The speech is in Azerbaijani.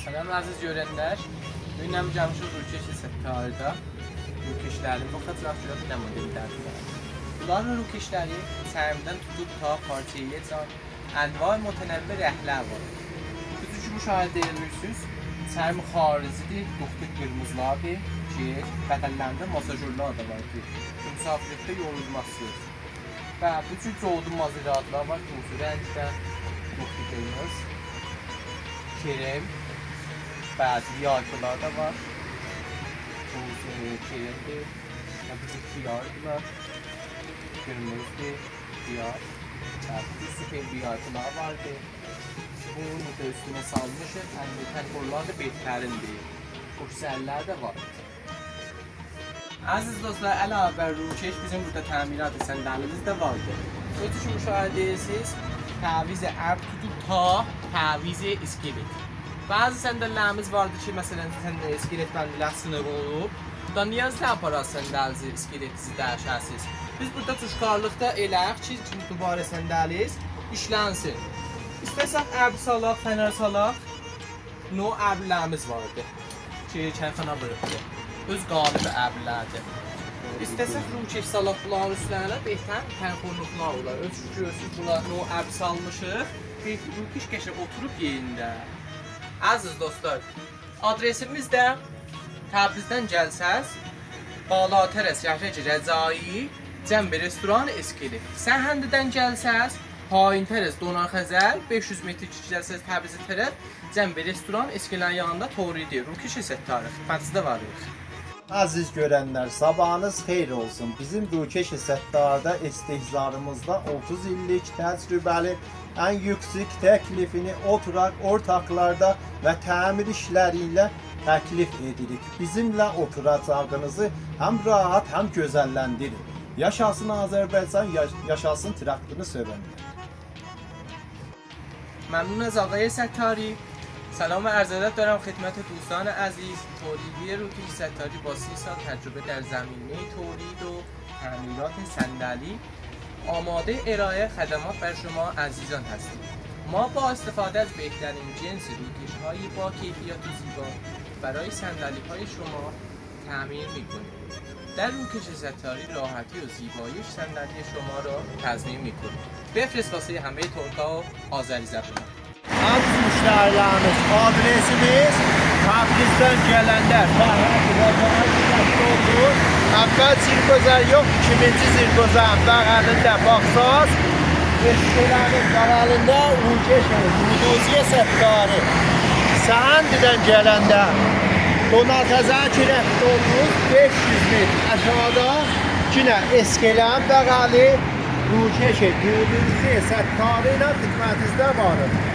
Salam əziz görənlər. Dünəm gəlmişik Rukeş Səttaridə. Rukeşlərin bu xətrafçıda bir də model dərdidir. Bunların rukeşləri səhəmdən tutub ta parçaya can ənvar mütənəvvir rəhlər var. Siz ki müşahidə edirsiniz, səhəmi xarizidir, doxtu qırmızılardır ki, bədənlərində masajörlər də var ki, müsafirlikdə yorulmazsınız. Və bu cür çoğudun maziratlar var ki, usul rəngdə doxtu qırmız, krem, bəzi yayqılar da var. Bu kremdir, bu xiyardılar, kırmızıdır, xiyar. Bu süper bir yayqılar vardır. Bunu da üstüne salmışıq, tənqurlar da betlərindir. Kursəllər də var. Əziz dostlar, əlavə Rukeş bizim burada təmirat səndəlimiz də vardır. Öz üçün müşahidə edirsiniz, təviz əb tutub ta təviz iskelet. Bazı səndəllərimiz vardır ki, məsələn, iskelet bəndilə sınıq olub. Burada niyazlı aparat səndəlizi, iskeletizi dəyişəsiniz. Biz burada tuşkarlıqda eləyək ki, dubara səndəliz işlənsin. İstəsək əb salaq, fənər salaq, no əblərimiz vardır ki, kərxana bırıqdır. Öz qalibi əblərdir. İstəsək Rukeş salaq bunların üstlərinə behətən tənxorluqlar olar. Öz görürsünüz, bunlar no əb salmışıq. Rukeş qəşəng oturub yerində. Əziz dostlar, adresimiz də Təbrizdən gəlsəz, Balatərəs Yəhərci Rəzai, Cəmbi Restoran Eskelet. Səhəndidən gəlsəz, Hain Tərəz Donar Xəzər, 500 metr gəlsəz Təbrizi tərəf, Cəmbi Restoran Eskelərin yanında Toridir. Rukeş Səttari, xidmətinizdə varıq. Aziz görənlər, sabahınız xeyir olsun. Bizim Rukeş Səttaridə istehzarımızda 30 illik təcrübəli ən yüksək təklifini oturaq ortaqlarda və təmir işləri ilə təklif edirik. Bizimlə oturacağınızı həm rahat, həm gözəlləndirin. Yaşasın Azərbaycan, yaşasın traktörünü sevənlər. ممنون از آقای ستاری. سلام و عرض ادب دارم خدمت دوستان عزیز. تولیدی روکش ستاری با 30 سال تجربه در زمینه تولید و تعمیرات صندلی آماده ارائه خدمات بر شما عزیزان هستیم. ما با استفاده از بهترین جنس روکش‌های با کیفیت و زیبا برای صندلی‌های شما تعمیر می‌کنیم. در روکش ستاری راحتی و زیبایی صندلی شما را تضمین می‌کنیم. بفرست واسه همه ترک‌ها و آذری زبان‌ها. Aziz müştərilərimiz, adresimiz Təbrizdən gələnlər. Əvvəl zirgözər yox, ikinci zirgözərin bəğəlində baxsaz, eşkələrin bəğəlində Rukeş Səttari. Səhəndidən gələndə Donar Xəzər kirəfdolumuz 500 metr aşağıda yine Eskelərin bəğəli Rukeş Səttari ilə xidmətinizdə varıq.